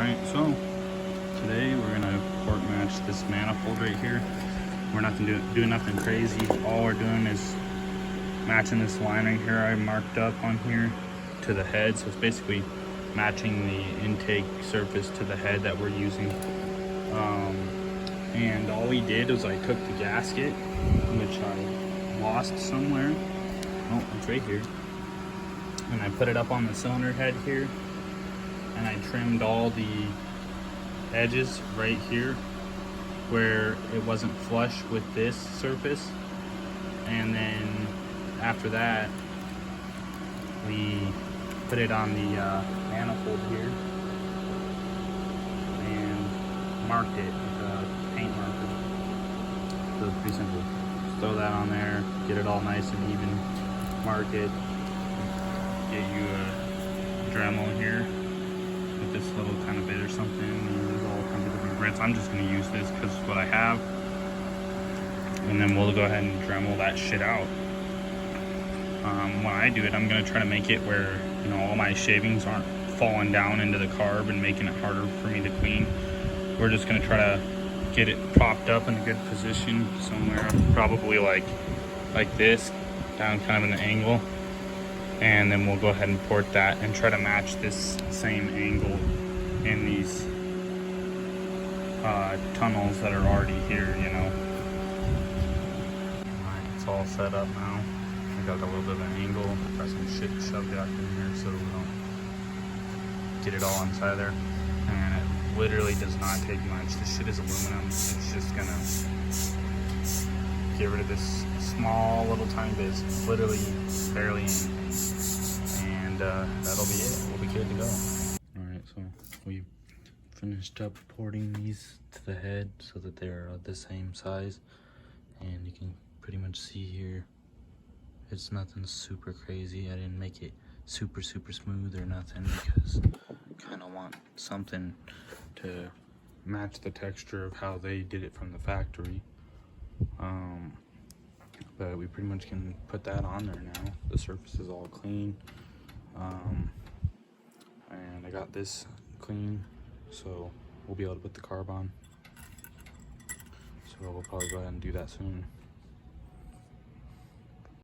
Alright, so today we're gonna port match this manifold right here. We're not doing nothing crazy. All we're doing is matching this line right here I marked up on here to the head. So it's basically matching the intake surface to the head that we're using. And all we did was I took the gasket, which I lost somewhere. Oh, it's right here. And I put it up on the cylinder head here. And I trimmed all the edges right here where it wasn't flush with this surface. And then after that, we put it on the manifold here and marked it with a paint marker. So it's pretty simple. Just throw that on there, get it all nice and even, mark it, get you a Dremel here with this little kind of bit or something. And there's all kinds of different grits. I'm just going to use this because it's what I have. And then we'll go ahead and Dremel that shit out. When I do it, I'm going to try to make it where, you know, all my shavings aren't falling down into the carb and making it harder for me to clean. We're just going to try to get it propped up in a good position somewhere, probably like this, down kind of in the angle. And then we'll go ahead and port that and try to match this same angle in these tunnels that are already here, you know. Alright, it's all set up now. I got a little bit of an angle, got some shit shoved out in here so we don't get it all inside there. And it literally does not take much. This shit is aluminum. It's just gonna get rid of this small little tiny bit. It's literally barely in. And that'll be it. We'll be good to go. Alright, so we finished up porting these to the head so that they're the same size. And you can pretty much see here, it's nothing super crazy. I didn't make it super smooth or nothing because I kind of want something to match the texture of how they did it from the factory. But we pretty much can put that on there now. The surface is all clean. And I got this clean, so we'll be able to put the carb on. So we'll probably go ahead and do that soon.